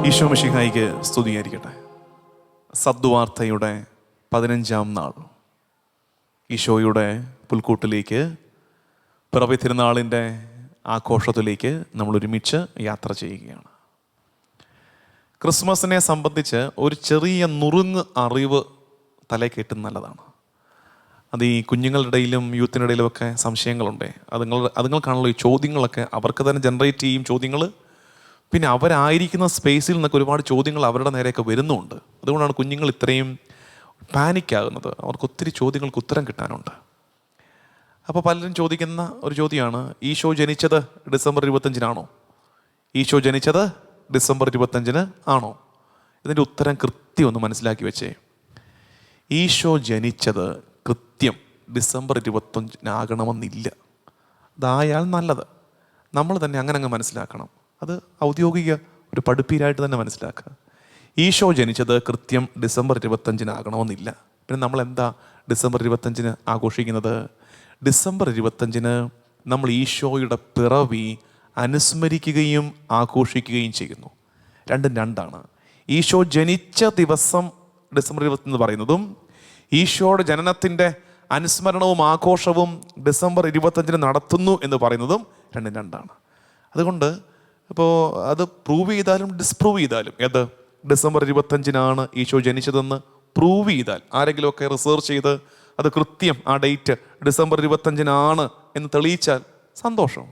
ഈശോ മിശിഹായിക്ക് സ്തുതിയായിരിക്കട്ടെ. സദ്വാർത്തയുടെ 15-ാം നാൾ ഈശോയുടെ പുൽക്കൂട്ടിലേക്ക്, പിറവി തിരുനാളിൻ്റെ ആഘോഷത്തിലേക്ക് നമ്മൾ ഒരുമിച്ച് യാത്ര ചെയ്യുകയാണ്. ക്രിസ്മസിനെ സംബന്ധിച്ച് ഒരു ചെറിയ നുറുങ്ങ് അറിവ് തലയിൽ നല്ലതാണ്. അത് ഈ കുഞ്ഞുങ്ങളുടെ ഇടയിലും യൂത്തിൻ്റെ ഇടയിലും ഒക്കെ സംശയങ്ങളുണ്ട്. അതുങ്ങൾക്കാണല്ലോ ഈ ചോദ്യങ്ങളൊക്കെ അവർക്ക് തന്നെ ജനറേറ്റ് ചെയ്യും ചോദ്യങ്ങൾ. പിന്നെ അവരായിരിക്കുന്ന സ്പേസിൽ നിന്നൊക്കെ ഒരുപാട് ചോദ്യങ്ങൾ അവരുടെ നേരെയൊക്കെ വരുന്നുണ്ട്. അതുകൊണ്ടാണ് കുഞ്ഞുങ്ങൾ ഇത്രയും പാനിക്കാകുന്നത്. അവർക്ക് ഒത്തിരി ചോദ്യങ്ങൾക്ക് ഉത്തരം കിട്ടാനുണ്ട്. അപ്പോൾ പലരും ചോദിക്കുന്ന ഒരു ചോദ്യമാണ്, ഈശോ ജനിച്ചത് ഡിസംബർ 25-നാണോ? ഈശോ ജനിച്ചത് ഡിസംബർ 25-ന് ആണോ? ഇതിൻ്റെ ഉത്തരം കൃത്യം ഒന്ന് മനസ്സിലാക്കി വെച്ചേ. ഈശോ ജനിച്ചത് കൃത്യം ഡിസംബർ 25-നാകണമെന്നില്ല. അതായാൽ നല്ലത്. നമ്മൾ തന്നെ അങ്ങനെ മനസ്സിലാക്കണം. അത് ഔദ്യോഗിക ഒരു പഠിപ്പീരായിട്ട് തന്നെ മനസ്സിലാക്കുക. ഈശോ ജനിച്ചത് കൃത്യം ഡിസംബർ 25-നാകണമെന്നില്ല. പിന്നെ നമ്മൾ എന്താ ഡിസംബർ 25-ന് ആഘോഷിക്കുന്നത്? ഡിസംബർ 25-ന് നമ്മൾ ഈശോയുടെ പിറവി അനുസ്മരിക്കുകയും ആഘോഷിക്കുകയും ചെയ്യുന്നു. രണ്ടും രണ്ടാണ്. ഈശോ ജനിച്ച ദിവസം ഡിസംബർ 20 എന്ന് പറയുന്നതും ഈശോയുടെ ജനനത്തിൻ്റെ അനുസ്മരണവും ആഘോഷവും ഡിസംബർ 25-ന് നടത്തുന്നു എന്ന് പറയുന്നതും രണ്ടും രണ്ടാണ്. അതുകൊണ്ട് ഇപ്പോൾ അത് പ്രൂവ് ചെയ്താലും ഡിസ്പ്രൂവ് ചെയ്താലും, ഏത് ഡിസംബർ 25-നാണ് ഈശോ ജനിച്ചതെന്ന് പ്രൂവ് ചെയ്താൽ, ആരെങ്കിലുമൊക്കെ റിസർച്ച് ചെയ്ത് അത് കൃത്യം ആ ഡേറ്റ് ഡിസംബർ 25-നാണ് എന്ന് തെളിയിച്ചാൽ സന്തോഷം.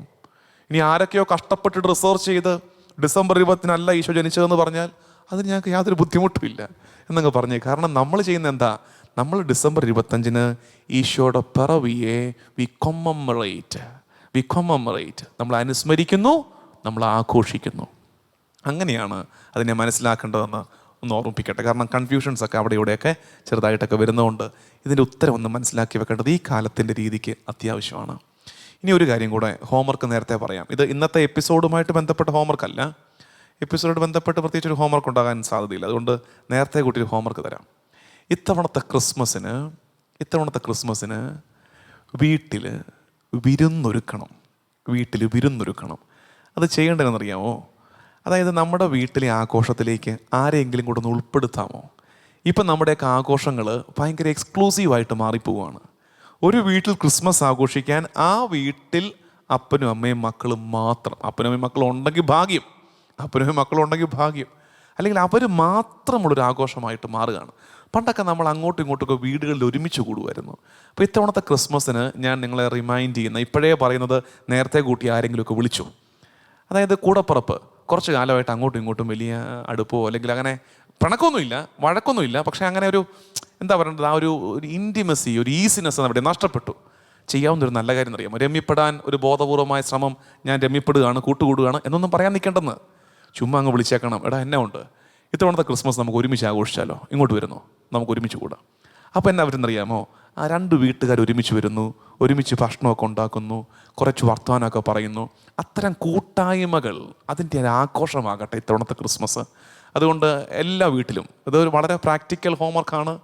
ഇനി ആരൊക്കെയോ കഷ്ടപ്പെട്ടിട്ട് റിസർച്ച് ചെയ്ത് ഡിസംബർ 20-നല്ല ഈശോ ജനിച്ചതെന്ന് പറഞ്ഞാൽ അതിന് ഞങ്ങൾക്ക് യാതൊരു ബുദ്ധിമുട്ടുമില്ല എന്നങ്ങ് പറഞ്ഞേ. കാരണം നമ്മൾ ചെയ്യുന്ന എന്താ? നമ്മൾ ഡിസംബർ 25-ന് ഈശോയുടെ പിറവിയെ വി കൊമ്മമറേറ്റ്, നമ്മൾ അനുസ്മരിക്കുന്നു, നമ്മൾ ആഘോഷിക്കുന്നു. അങ്ങനെയാണ് അതിനെ മനസ്സിലാക്കേണ്ടതെന്ന് ഒന്ന് ഓർമ്മിപ്പിക്കട്ടെ. കാരണം കൺഫ്യൂഷൻസൊക്കെ അവിടെ ഇവിടെയൊക്കെ ചെറുതായിട്ടൊക്കെ വരുന്നതുകൊണ്ട് ഇതിൻ്റെ ഉത്തരം ഒന്ന് മനസ്സിലാക്കി വെക്കേണ്ടത് ഈ കാലത്തിൻ്റെ രീതിക്ക് അത്യാവശ്യമാണ്. ഇനി ഒരു കാര്യം കൂടെ, ഹോംവർക്ക് നേരത്തെ പറയാം. ഇത് ഇന്നത്തെ എപ്പിസോഡുമായിട്ട് ബന്ധപ്പെട്ട ഹോംവർക്ക് അല്ല. എപ്പിസോഡോട് ബന്ധപ്പെട്ട് പ്രത്യേകിച്ച് ഒരു ഹോംവർക്ക് ഉണ്ടാകാൻ സാധ്യതയില്ല. അതുകൊണ്ട് നേരത്തെ കൂട്ടി ഒരു ഹോംവർക്ക് തരാം. ഇത്തവണത്തെ ക്രിസ്മസിന് വീട്ടിൽ വിരുന്നൊരുക്കണം. അത് ചെയ്യേണ്ടതെന്നറിയാമോ? അതായത് നമ്മുടെ വീട്ടിലെ ആഘോഷത്തിലേക്ക് ആരെങ്കിലും കൂടെ ഒന്ന് ഉൾപ്പെടുത്താമോ? ഇപ്പം നമ്മുടെയൊക്കെ ആഘോഷങ്ങൾ ഭയങ്കര എക്സ്ക്ലൂസീവായിട്ട് മാറിപ്പോവുകയാണ്. ഒരു വീട്ടിൽ ക്രിസ്മസ് ആഘോഷിക്കാൻ ആ വീട്ടിൽ അപ്പനും അമ്മയും മക്കളും മാത്രം. അപ്പനും അമ്മയും മക്കളും ഉണ്ടെങ്കിൽ ഭാഗ്യം. അല്ലെങ്കിൽ അവർ മാത്രമുള്ളൊരു ആഘോഷമായിട്ട് മാറുകയാണ്. പണ്ടൊക്കെ നമ്മൾ അങ്ങോട്ടും ഇങ്ങോട്ടൊക്കെ വീടുകളിൽ ഒരുമിച്ച് കൂടുമായിരുന്നു. അപ്പോൾ ഇത്തവണത്തെ ക്രിസ്മസിന് ഞാൻ നിങ്ങളെ റിമൈൻഡ് ചെയ്യുന്ന, ഇപ്പോഴേ പറയുന്നത്, നേരത്തെ കൂട്ടി ആരെങ്കിലുമൊക്കെ വിളിച്ചു. അതായത് കൂടപ്പുറപ്പ് കുറച്ച് കാലമായിട്ട് അങ്ങോട്ടും ഇങ്ങോട്ടും വലിയ അടുപ്പോ അല്ലെങ്കിൽ അങ്ങനെ പിണക്കൊന്നുമില്ല, വഴക്കൊന്നുമില്ല, പക്ഷേ അങ്ങനെ ഒരു എന്താ പറയേണ്ടത്, ആ ഒരു ഇൻറ്റിമസി, ഒരു ഈസിനെസ് അവിടെ നഷ്ടപ്പെട്ടു. ചെയ്യാവുന്നൊരു നല്ല കാര്യം അറിയാമോ? രമ്യപ്പെടാൻ ഒരു ബോധപൂർവമായ ശ്രമം, ഞാൻ രമ്യപ്പെടുകയാണ്, കൂട്ടുകൂടുകയാണ് എന്നൊന്നും പറയാൻ നിൽക്കേണ്ടെന്ന്. ചുമ്മാ അങ്ങ് വിളിച്ചേക്കണം, എടാ എന്നെ ഉണ്ട്, ഇത്തവണത്തെ ക്രിസ്മസ് നമുക്ക് ഒരുമിച്ച് ആഘോഷിച്ചാലോ, ഇങ്ങോട്ട് വരുന്നു, നമുക്ക് ഒരുമിച്ച് കൂടാം. അപ്പോൾ എന്നാ വരുന്നറിയാമോ? ആ രണ്ട് വീട്ടുകാർ ഒരുമിച്ച് വരുന്നു, ഒരുമിച്ച് ഭക്ഷണമൊക്കെ ഉണ്ടാക്കുന്നു, കുറച്ച് വർത്തമാനമൊക്കെ പറയുന്നു. അത്തരം കൂട്ടായ്മകൾ അതിൻ്റെ ഒരു ആഘോഷമാകട്ടെ ഇത്തവണത്തെ ക്രിസ്മസ്. അതുകൊണ്ട് എല്ലാ വീട്ടിലും ഇതൊരു വളരെ പ്രാക്ടിക്കൽ ഹോംവർക്കാണ്.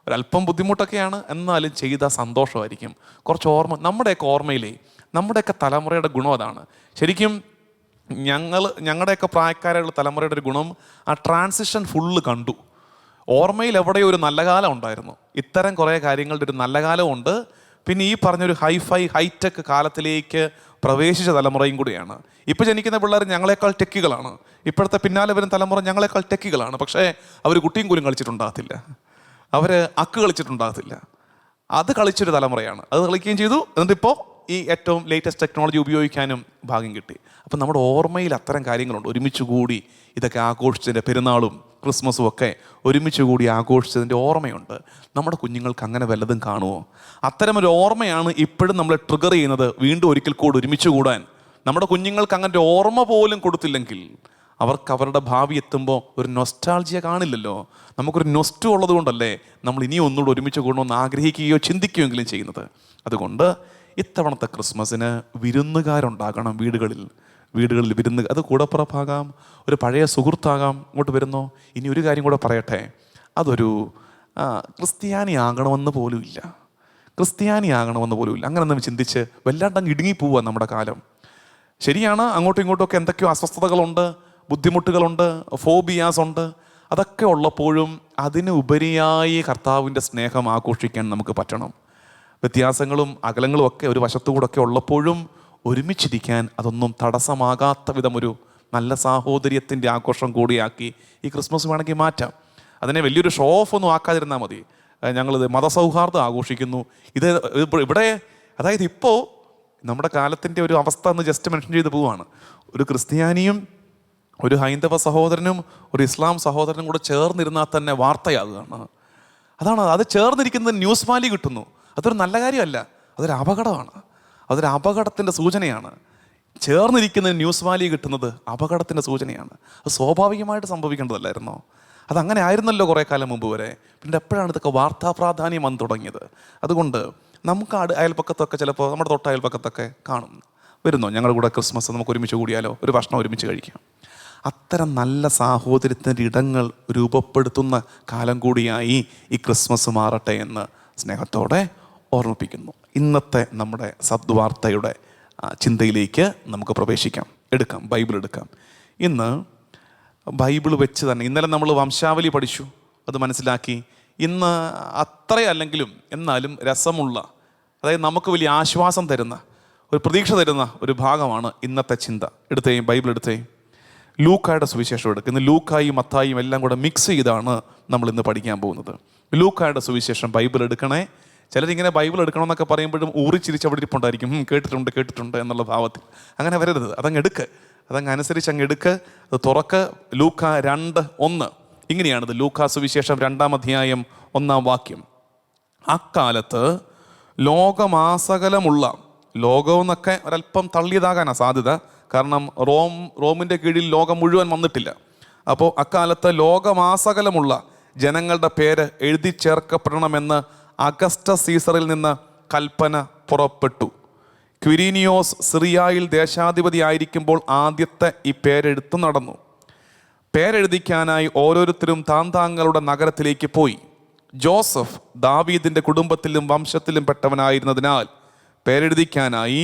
ഒരല്പം ബുദ്ധിമുട്ടൊക്കെയാണ്, എന്നാലും ചെയ്താൽ സന്തോഷമായിരിക്കും. കുറച്ച് ഓർമ്മ, നമ്മുടെയൊക്കെ ഓർമ്മയിലേ, നമ്മുടെയൊക്കെ തലമുറയുടെ ഗുണം അതാണ്. ശരിക്കും ഞങ്ങളുടെയൊക്കെ പ്രായക്കാരായുള്ള തലമുറയുടെ ഒരു ഗുണം ആ ട്രാൻസിഷൻ ഫുള്ള് കണ്ടു. ഓർമ്മയിൽ എവിടെയോ ഒരു നല്ല കാലം ഉണ്ടായിരുന്നു. ഇത്തരം കുറേ കാര്യങ്ങളുടെ ഒരു നല്ല കാലമുണ്ട്. പിന്നെ ഈ പറഞ്ഞൊരു ഹൈടെക് കാലത്തിലേക്ക് പ്രവേശിച്ച തലമുറയും കൂടിയാണ്. ഇപ്പോൾ ജനിക്കുന്ന പിള്ളേർ ഞങ്ങളെക്കാൾ ടെക്കികളാണ്. ഇപ്പോഴത്തെ പിന്നാലെ വരുന്ന തലമുറ ഞങ്ങളെക്കാൾ ടെക്കികളാണ്. പക്ഷേ അവർ കുട്ടിയും കൂലും കളിച്ചിട്ടുണ്ടാകത്തില്ല, അവർ അക്ക് കളിച്ചിട്ടുണ്ടാകത്തില്ല. അത് കളിച്ചൊരു തലമുറയാണ്. അത് കളിക്കുകയും ചെയ്തു. എന്നിട്ടിപ്പോൾ ഈ ഏറ്റവും ലേറ്റസ്റ്റ് ടെക്നോളജി ഉപയോഗിക്കാനും ഭാഗ്യം കിട്ടി. അപ്പം നമ്മുടെ ഓർമ്മയിൽ അത്തരം കാര്യങ്ങളുണ്ട്. ഒരുമിച്ച് കൂടി ഇതൊക്കെ ആഘോഷിച്ചതിൻ്റെ, പെരുന്നാളും ക്രിസ്മസും ഒക്കെ ഒരുമിച്ച് കൂടി ആഘോഷിച്ചതിൻ്റെ ഓർമ്മയുണ്ട്. നമ്മുടെ കുഞ്ഞുങ്ങൾക്ക് അങ്ങനെ വല്ലതും കാണുമോ? അത്തരമൊരു ഓർമ്മയാണ് ഇപ്പോഴും നമ്മളെ ട്രിഗർ ചെയ്യുന്നത് വീണ്ടും ഒരിക്കൽ കൂടി ഒരുമിച്ച് കൂടാൻ. നമ്മുടെ കുഞ്ഞുങ്ങൾക്ക് അങ്ങനെ ഒരു ഓർമ്മ പോലും കൊടുത്തില്ലെങ്കിൽ അവർക്ക് അവരുടെ ഭാവി എത്തുമ്പോൾ ഒരു നൊസ്റ്റാൾജിയ കാണില്ലല്ലോ. നമുക്കൊരു നൊസ്റ്റു ഉള്ളത് കൊണ്ടല്ലേ നമ്മൾ ഇനിയും ഒന്നുകൂടെ ഒരുമിച്ച് കൂടണമെന്ന് ആഗ്രഹിക്കുകയോ ചിന്തിക്കുകയെങ്കിലും ചെയ്യുന്നത്. അതുകൊണ്ട് ഇത്തവണത്തെ ക്രിസ്മസിന് വിരുന്നുകാരുണ്ടാകണം. വീടുകളിൽ വിരുന്ന്, അത് കൂടപ്പുറപ്പാകാം, ഒരു പഴയ സുഹൃത്താകാം, ഇങ്ങോട്ട് വരുന്നോ. ഇനി ഒരു കാര്യം കൂടെ പറയട്ടെ, അതൊരു ക്രിസ്ത്യാനി ആകണമെന്ന് പോലുമില്ല. അങ്ങനെ ഒന്നും ചിന്തിച്ച് വല്ലാണ്ടങ്ങ് ഇടുങ്ങിപ്പോവുക നമ്മുടെ കാലം. ശരിയാണ്, അങ്ങോട്ടും ഇങ്ങോട്ടും ഒക്കെ എന്തൊക്കെയോ അസ്വസ്ഥതകളുണ്ട്. ബുദ്ധിമുട്ടുകളുണ്ട്, ഫോബിയാസ് ഉണ്ട്. അതൊക്കെ ഉള്ളപ്പോഴും അതിന് ഉപരിയായി കർത്താവിൻ്റെ സ്നേഹം ആഘോഷിക്കാൻ നമുക്ക് പറ്റണം. വ്യത്യാസങ്ങളും അകലങ്ങളും ഒക്കെ ഒരു വശത്തുകൂടൊക്കെ ഉള്ളപ്പോഴും ഒരുമിച്ചിരിക്കാൻ അതൊന്നും തടസ്സമാകാത്ത വിധം ഒരു നല്ല സാഹോദര്യത്തിൻ്റെ ആഘോഷം കൂടിയാക്കി ഈ ക്രിസ്മസ് വേണമെങ്കിൽ മാറ്റാം. അതിനെ വലിയൊരു ഷോ ഓഫ് ഒന്നും ആക്കാതിരുന്നാൽ മതി. ഞങ്ങളിത് മതസൗഹാർദ്ദം ആഘോഷിക്കുന്നു. ഇത് ഇവിടെ അതായത് ഇപ്പോൾ നമ്മുടെ കാലത്തിൻ്റെ ഒരു അവസ്ഥ എന്ന് ജസ്റ്റ് മെൻഷൻ ചെയ്ത് പോവുകയാണ്. ഒരു ക്രിസ്ത്യാനിയും ഒരു ഹൈന്ദവ സഹോദരനും ഒരു ഇസ്ലാം സഹോദരനും കൂടെ ചേർന്നിരുന്നാൽ തന്നെ വാർത്തയാകുകയാണ്. അതാണ്, അത് ചേർന്നിരിക്കുന്നത് ന്യൂസ് വാല്യൂ കിട്ടുന്നു. അതൊരു നല്ല കാര്യമല്ല, അതൊരു അപകടമാണ്. അതൊരു അപകടത്തിൻ്റെ സൂചനയാണ്. ചേർന്നിരിക്കുന്ന ന്യൂസ് വാല്യൂ കിട്ടുന്നത് അപകടത്തിൻ്റെ സൂചനയാണ്. അത് സ്വാഭാവികമായിട്ട് സംഭവിക്കേണ്ടതല്ലായിരുന്നോ? അതങ്ങനെ ആയിരുന്നല്ലോ കുറേ കാലം മുമ്പ് വരെ. പിന്നെ എപ്പോഴാണ് ഇതൊക്കെ വാർത്താ പ്രാധാന്യം വന്ന് തുടങ്ങിയത്? അതുകൊണ്ട് നമുക്ക് അയൽപ്പക്കത്തൊക്കെ ചിലപ്പോൾ നമ്മുടെ തൊട്ട അയൽപ്പക്കത്തൊക്കെ കാണും, വരുന്നോ ഞങ്ങളുടെ കൂടെ ക്രിസ്മസ് നമുക്ക് ഒരുമിച്ച് കൂടിയാലോ, ഒരു ഭക്ഷണം ഒരുമിച്ച് കഴിക്കാം. അത്തരം നല്ല സാഹോദര്യത്തിൻ്റെ ഇടങ്ങൾ രൂപപ്പെടുത്തുന്ന കാലം കൂടിയായി ഈ ക്രിസ്മസ് മാറട്ടെ എന്ന് സ്നേഹത്തോടെ ഓർമ്മിപ്പിക്കുന്നു. ഇന്നത്തെ നമ്മുടെ സദ്വാർത്തയുടെ ചിന്തയിലേക്ക് നമുക്ക് പ്രവേശിക്കാം. ബൈബിൾ എടുക്കാം. ഇന്ന് ബൈബിൾ വെച്ച് തന്നെ ഇന്നലെ നമ്മൾ വംശാവലി പഠിച്ചു, അത് മനസ്സിലാക്കി. ഇന്ന് അത്രയല്ലെങ്കിലും എന്നാലും രസമുള്ള, അതായത് നമുക്ക് വലിയ ആശ്വാസം തരുന്ന, ഒരു പ്രതീക്ഷ തരുന്ന ഒരു ഭാഗമാണ് ഇന്നത്തെ ചിന്ത. ബൈബിൾ എടുത്തേ. ലൂക്കായുടെ സുവിശേഷം എടുക്കുക. ഇന്ന് ലൂക്കായും മത്തായും എല്ലാം കൂടെ മിക്സ് ചെയ്താണ് നമ്മൾ ഇന്ന് പഠിക്കാൻ പോകുന്നത്. ലൂക്കായുടെ സുവിശേഷം ബൈബിൾ എടുക്കണേ. ചിലരിങ്ങനെ ബൈബിൾ എടുക്കണമെന്നൊക്കെ പറയുമ്പോഴും ഊറിച്ചിരിച്ച് അവിടെ ഇരിപ്പുണ്ടായിരിക്കും, കേട്ടിട്ടുണ്ട് എന്നുള്ള ഭാവത്തിൽ. അങ്ങനെ വരരുത്. അതങ്ങ് അനുസരിച്ച് അങ്ങ് എടുക്ക്. അത് തുറക്ക്. ലൂക്ക 2:1 ഇങ്ങനെയാണിത്. ലൂക്കാ സുവിശേഷം 2-ാം അധ്യായം 1-ാം വാക്യം. അക്കാലത്ത് ലോകമാസകലമുള്ള, ലോകമെന്നൊക്കെ ഒരല്പം തള്ളിയതാകാനാണ് സാധ്യത, കാരണം റോമിൻ്റെ കീഴിൽ ലോകം മുഴുവൻ വന്നിട്ടില്ല. അപ്പോൾ അക്കാലത്ത് ലോകമാസകലമുള്ള ജനങ്ങളുടെ പേര് എഴുതി ചേർക്കപ്പെടണമെന്ന് അഗസ്റ്റസ് സീസറിൽ നിന്ന് കൽപ്പന പുറപ്പെട്ടു. ക്വിരീനിയോസ് സിറിയായിൽ ദേശാധിപതി ആയിരിക്കുമ്പോൾ ആദ്യത്തെ ഈ പേരെഴുത്ത് നടന്നു. പേരെഴുതിക്കാനായി ഓരോരുത്തരും താങ്കളുടെ നഗരത്തിലേക്ക് പോയി. ജോസഫ് ദാവീദിൻ്റെ കുടുംബത്തിലും വംശത്തിലും പെട്ടവനായിരുന്നതിനാൽ പേരെഴുതിക്കാനായി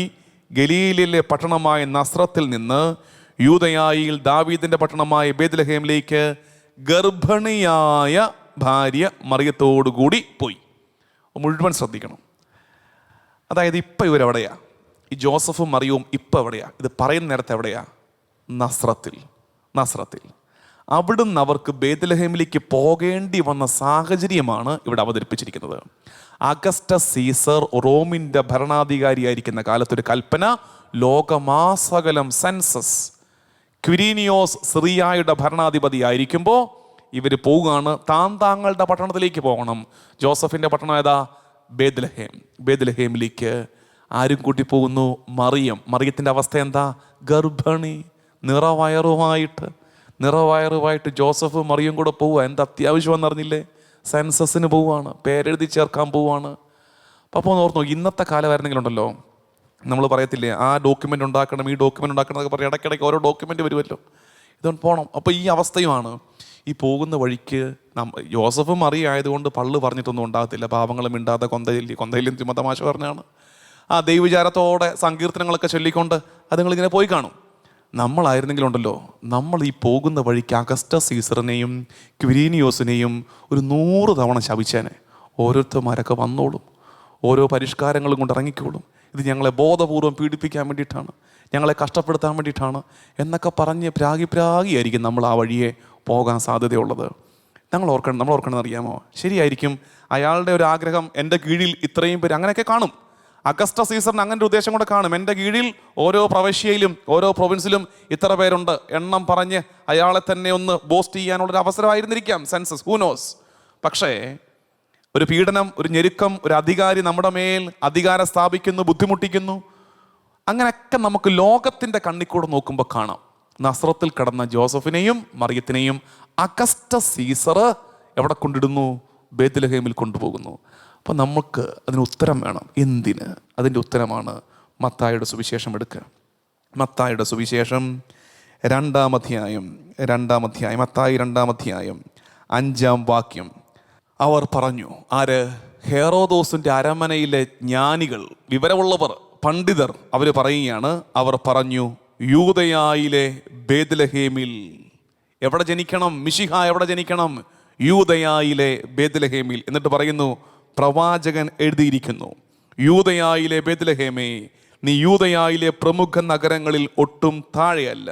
ഗലീലിലെ പട്ടണമായ നസ്രത്തിൽ നിന്ന് യൂദയായിൽ ദാവീദിൻ്റെ പട്ടണമായ ബേത്ലഹേമിലേക്ക് ഗർഭിണിയായ ഭാര്യ മറിയത്തോടുകൂടി പോയി. മുഴുവൻ ശ്രദ്ധിക്കണം. അതായത് ഇപ്പം ഇവരെവിടെയാ? ഈ ജോസഫും മറിയവും ഇപ്പം എവിടെയാ? ഇത് പറയുന്ന നേരത്തെ എവിടെയാ? നസ്രത്തിൽ. അവിടുന്ന് അവർക്ക് ബേത്ലഹേമിലേക്ക് പോകേണ്ടി വന്ന സാഹചര്യമാണ് ഇവിടെ അവതരിപ്പിച്ചിരിക്കുന്നത്. അഗസ്റ്റസ് സീസർ റോമിൻ്റെ ഭരണാധികാരിയായിരിക്കുന്ന കാലത്തൊരു കൽപ്പന, ലോകമാസകലം സെൻസസ്. ക്വിരീനിയോസ് സിറിയായുടെ ഭരണാധിപതി ആയിരിക്കുമ്പോൾ ഇവർ പോവുകയാണ്. താങ്കളുടെ പട്ടണത്തിലേക്ക് പോകണം. ജോസഫിൻ്റെ പട്ടണം ഏതാ? ബേത്ലഹേമിലേക്ക് ആരും കൂട്ടി പോകുന്നു? മറിയത്തിൻ്റെ അവസ്ഥ എന്താ? ഗർഭിണി, നിറവയറുമായിട്ട് ജോസഫ് മറിയും കൂടെ പോവുക. എന്താ അത്യാവശ്യമെന്ന് അറിഞ്ഞില്ലേ? സെൻസസിന് പോവുകയാണ്, പേരെഴുതി ചേർക്കാൻ പോവുകയാണ്. അപ്പോൾ ഒന്ന് ഓർത്ത് നോക്കി, ഇന്നത്തെ കാലമായിരുന്നെങ്കിലും ഉണ്ടല്ലോ, നമ്മൾ പറയത്തില്ലേ ആ ഡോക്യുമെൻ്റ് ഉണ്ടാക്കണം, ഈ ഡോക്യുമെൻ്റ് ഉണ്ടാക്കണം എന്നൊക്കെ പറയും. ഇടയ്ക്കിടയ്ക്ക് ഓരോ ഡോക്യുമെൻ്റ് വരുമല്ലോ, ഇതൊന്ന് പോകണം. അപ്പോൾ ഈ അവസ്ഥയുമാണ്. ഈ പോകുന്ന വഴിക്ക് ജോസഫും മറിയ ആയതുകൊണ്ട് പള്ളു പറഞ്ഞിട്ടൊന്നും ഉണ്ടാകത്തില്ല. പാവങ്ങളും മിണ്ടാതെ കൊന്തയിലും തമാശ പറഞ്ഞാണ്. ആ ദൈവവിചാരത്തോടെ സങ്കീർത്തനങ്ങളൊക്കെ ചൊല്ലിക്കൊണ്ട് അതുങ്ങളിങ്ങനെ പോയി കാണും. നമ്മളായിരുന്നെങ്കിലുണ്ടല്ലോ, നമ്മൾ ഈ പോകുന്ന വഴിക്ക് അഗസ്റ്റസ് സീസറിനെയും ക്വിരീനിയോസിനെയും ഒരു 100 തവണ ശപിച്ചേനെ. ഓരോരുത്തന്മാരൊക്കെ വന്നോളും, ഓരോ പരിഷ്കാരങ്ങളും കൊണ്ട് ഇറങ്ങിക്കോളും. ഇത് ഞങ്ങളെ ബോധപൂർവം പീഡിപ്പിക്കാൻ വേണ്ടിയിട്ടാണ്, ഞങ്ങളെ കഷ്ടപ്പെടുത്താൻ വേണ്ടിയിട്ടാണ് എന്നൊക്കെ പറഞ്ഞ് പ്രാഗിയായിരിക്കും നമ്മൾ ആ വഴിയെ പോകാൻ സാധ്യതയുള്ളത്. നമ്മൾ ഓർക്കണമെന്ന് അറിയാമോ? ശരിയായിരിക്കും, അയാളുടെ ഒരു ആഗ്രഹം, എൻ്റെ കീഴിൽ ഇത്രയും പേര്, അങ്ങനെയൊക്കെ കാണും. അഗസ്റ്റസ് സീസറിന് അങ്ങനെ ഒരു ഉദ്ദേശം കൂടെ കാണും. എൻ്റെ കീഴിൽ ഓരോ പ്രവിശ്യയിലും ഓരോ പ്രൊവിൻസിലും ഇത്ര പേരുണ്ട് എണ്ണം പറഞ്ഞ് അയാളെ തന്നെ ഒന്ന് ബോസ്റ്റ് ചെയ്യാനുള്ളൊരു അവസരമായിരുന്നിരിക്കാം സെൻസസ്, ഹൂ നോസ്. പക്ഷേ ഒരു പീഡനം, ഒരു ഞെരുക്കം, ഒരു അധികാരി നമ്മുടെ മേൽ അധികാരം സ്ഥാപിക്കുന്നു, ബുദ്ധിമുട്ടിക്കുന്നു. അങ്ങനെയൊക്കെ നമുക്ക് ലോകത്തിൻ്റെ കണ്ണിക്കൂടെ നോക്കുമ്പോൾ കാണാം. നസ്രത്തിൽ കിടന്ന ജോസഫിനെയും മറിയത്തിനെയും അഗസ്റ്റസ് സീസർ എവിടെ കൊണ്ടിടുന്നു? ബേത്ലഹേമിൽ കൊണ്ടുപോകുന്നു. അപ്പോൾ നമുക്ക് അതിന് ഉത്തരം വേണം. എന്തിന്? അതിൻ്റെ ഉത്തരമാണ് മത്തായിയുടെ സുവിശേഷം എടുക്കുക. മത്തായിയുടെ സുവിശേഷം 2-ാം അധ്യായം, മത്തായി 2-ാം അധ്യായം 5-ാം വാക്യം. അവർ പറഞ്ഞു, ആര്? ഹെറോദോസിൻ്റെ അരമനയിലെ ജ്ഞാനികൾ, വിവരമുള്ളവർ, പണ്ഡിതർ, അവർ പറയുകയാണ്. അവർ പറഞ്ഞു, യൂദയായിലെ ബേത്ലഹേമിൽ. എവിടെ ജനിക്കണം? മിശിഹ എവിടെ ജനിക്കണം? യൂദയായിലെ ബേത്ലഹേമിൽ. എന്നിട്ട് പറയുന്നു, പ്രവാചകൻ എഴുതിയിരിക്കുന്നു, യൂദയായിലെ ബേത്ലഹേമേ, നീ യൂദയായിലെ പ്രമുഖ നഗരങ്ങളിൽ ഒട്ടും താഴെയല്ല.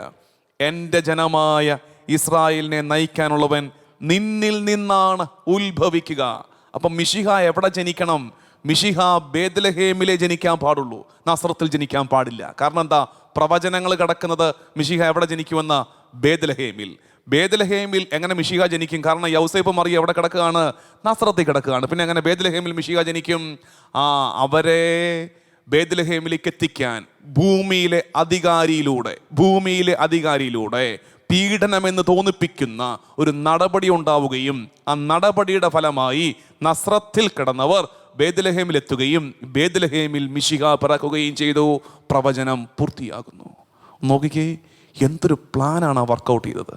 എൻ്റെ ജനമായ ഇസ്രായേലിനെ നയിക്കാനുള്ളവൻ നിന്നിൽ നിന്നാണ് ഉത്ഭവിക്കുക. അപ്പം മിശിഹ എവിടെ ജനിക്കണം? മിശിഹ ബേത്ലഹേമിലെ ജനിക്കാൻ പാടുള്ളൂ, നസ്രത്തിൽ ജനിക്കാൻ പാടില്ല. കാരണം എന്താ? പ്രവചനങ്ങൾ കിടക്കുന്നത് മിശിഹ എവിടെ ജനിക്കുമെന്ന? ബേത്ലഹേമിൽ. ബേത്ലഹേമിൽ എങ്ങനെ മിശിഹ ജനിക്കും? കാരണം യൗസേപ്പ് മറിയ എവിടെ കിടക്കുകയാണ്? നസ്രത്തിൽ കിടക്കുകയാണ്. പിന്നെ എങ്ങനെ ബേത്ലഹേമിൽ മിശിഹ ജനിക്കും? അവരെ ബേത്ലഹേമിലേക്ക് എത്തിക്കാൻ ഭൂമിയിലെ അധികാരിയിലൂടെ പീഡനമെന്ന് തോന്നിപ്പിക്കുന്ന ഒരു നടപടി ഉണ്ടാവുകയും ആ നടപടിയുടെ ഫലമായി നസ്രത്തിൽ കിടന്നവർ ബേത്ലഹേമിൽ എത്തുകയും ബേത്ലഹേമിൽ മിശിഹ പിറക്കുകയും ചെയ്തു. പ്രവചനം പൂർത്തിയാകുന്നു. നോക്കിക്കേ, എന്തൊരു പ്ലാനാണ് ആ വർക്കൗട്ട് ചെയ്തത്.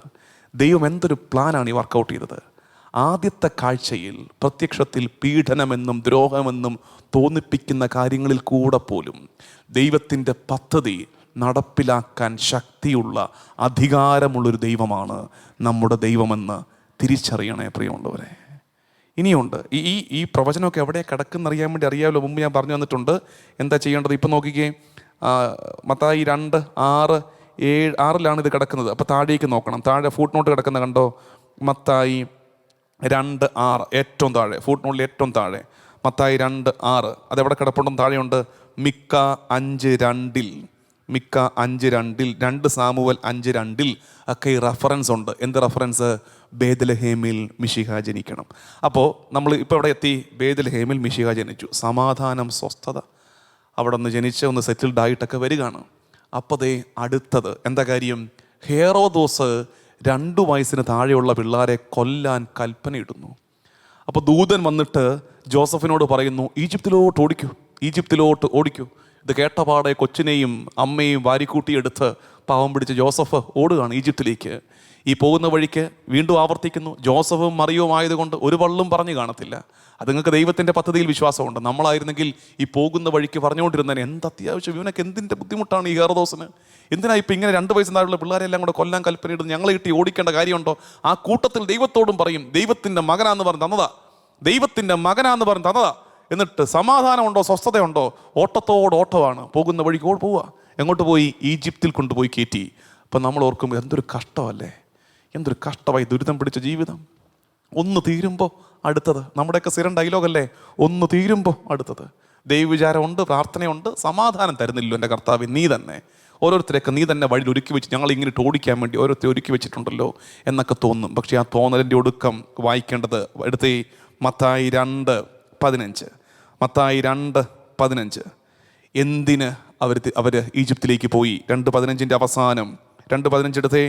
ദൈവം എന്തൊരു പ്ലാനാണ് ഈ വർക്കൗട്ട് ചെയ്തത്. ആദ്യത്തെ കാഴ്ചയിൽ പ്രത്യക്ഷത്തിൽ പീഡനമെന്നും ദ്രോഹമെന്നും തോന്നിപ്പിക്കുന്ന കാര്യങ്ങളിൽ കൂടെ പോലും ദൈവത്തിൻ്റെ പദ്ധതി നടപ്പിലാക്കാൻ ശക്തിയുള്ള അധികാരമുള്ളൊരു ദൈവമാണ് നമ്മുടെ ദൈവമെന്ന് തിരിച്ചറിയണേ പ്രിയമുള്ളവരെ. ഇനിയുണ്ട് ഈ പ്രവചനമൊക്കെ എവിടെ കിടക്കുന്നറിയാൻ വേണ്ടി അറിയാമല്ലോ, മുമ്പ് ഞാൻ പറഞ്ഞു തന്നിട്ടുണ്ട് എന്താ ചെയ്യേണ്ടത്. ഇപ്പം നോക്കിക്കേ, മത്തായി 2:6 ഇത് കിടക്കുന്നത്. അപ്പോൾ താഴേക്ക് നോക്കണം. താഴെ ഫുട് നോട്ട് കിടക്കുന്ന കണ്ടോ? മത്തായി 2:6 ഏറ്റവും താഴെ, ഫുട് നോട്ടിൽ ഏറ്റവും താഴെ മത്തായി 2:6. അതെവിടെ കിടപ്പുണ്ടെന്ന് താഴെയുണ്ട്. മിക്ക 5:2 2 സാമുവൽ 5:2 ഒക്കെ ഈ റെഫറൻസ് ഉണ്ട്. എന്ത് റെഫറൻസ്? ബേത്ലഹേമിൽ മിശിഹ ജനിക്കണം. അപ്പോൾ നമ്മൾ ഇപ്പോൾ എവിടെ എത്തി? ബേത്ലഹേമിൽ മിശിഹ ജനിച്ചു. സമാധാനം, സ്വസ്ഥത. അവിടെ ഒന്ന് ജനിച്ച് ഒന്ന് സെറ്റിൽഡ് ആയിട്ടൊക്കെ വരികയാണ്. അപ്പോൾ ദേ അടുത്തത് എന്താ കാര്യം? ഹേറോദോസ് 2 വയസ്സിന് താഴെയുള്ള പിള്ളേരെ കൊല്ലാൻ കൽപ്പനയിടുന്നു. അപ്പോൾ ദൂതൻ വന്നിട്ട് ജോസഫിനോട് പറയുന്നു, ഈജിപ്തിലോട്ട് ഓടിക്കൂ. ഇത് കേട്ടപാടെ കൊച്ചിനെയും അമ്മയും വാരിക്കൂട്ടിയെടുത്ത് പാവം പിടിച്ച് ജോസഫ് ഓടുകയാണ് ഈജിപ്തിലേക്ക്. ഈ പോകുന്ന വഴിക്ക് വീണ്ടും ആവർത്തിക്കുന്നു, ജോസഫും മറിയവും ആയതുകൊണ്ട് ഒരു വള്ളും പറഞ്ഞു കാണത്തില്ല. അത് നിങ്ങൾക്ക് ദൈവത്തിൻ്റെ പദ്ധതിയിൽ വിശ്വാസമുണ്ട്. നമ്മളായിരുന്നെങ്കിൽ ഈ പോകുന്ന വഴിക്ക് പറഞ്ഞുകൊണ്ടിരുന്നതിന് എന്ത് അത്യാവശ്യം, ഇവനൊക്കെ എന്തിൻ്റെ ബുദ്ധിമുട്ടാണ് ഈ ഹെറോദോസിന്, എന്തിനാ ഇപ്പം ഇങ്ങനെ 2 വയസ്സിന് താഴെയുള്ള പിള്ളേരെല്ലാം കൂടെ കൊല്ലാൻ കൽപ്പനയിടുന്നു, ഞങ്ങളെ കിട്ടി ഓടിക്കേണ്ട കാര്യമുണ്ടോ? ആ കൂട്ടത്തിൽ ദൈവത്തോടും പറയും, ദൈവത്തിൻ്റെ മകനാന്ന് പറഞ്ഞ് തന്നതാ, എന്നിട്ട് സമാധാനമുണ്ടോ, സ്വസ്ഥതയുണ്ടോ? ഓട്ടമാണ്. പോകുന്ന വഴിക്ക് പോവുക. എങ്ങോട്ട് പോയി? ഈജിപ്തിൽ കൊണ്ടുപോയി കയറ്റി. അപ്പം നമ്മൾ ഓർക്കുമ്പോൾ എന്തൊരു കഷ്ടമല്ലേ, എന്തൊരു കഷ്ടമായി ദുരിതം പിടിച്ച ജീവിതം. ഒന്ന് തീരുമ്പോൾ അടുത്തത്. നമ്മുടെയൊക്കെ സ്ഥിരം ഡയലോഗല്ലേ, ഒന്ന് തീരുമ്പോൾ അടുത്തത്. ദൈവവിചാരമുണ്ട്, പ്രാർത്ഥനയുണ്ട്, സമാധാനം തരുന്നില്ലോ എൻ്റെ കർത്താവ്, നീ തന്നെ ഓരോരുത്തരെയൊക്കെ നീ തന്നെ വഴിയിൽ ഒരുക്കി വെച്ച് ഞങ്ങൾ ഇങ്ങനെ ഓടിക്കാൻ വേണ്ടി ഓരോരുത്തരെ ഒരുക്കി വെച്ചിട്ടുണ്ടല്ലോ എന്നൊക്കെ തോന്നും. പക്ഷേ ആ തോന്നലിൻ്റെ ഒടുക്കം വായിക്കേണ്ടത് എടുത്ത് മത്തായി 2:15 എന്തിന് അവർ ഈജിപ്തിലേക്ക് പോയി? 2:15 അവസാനം 2:15 എടുത്തേ.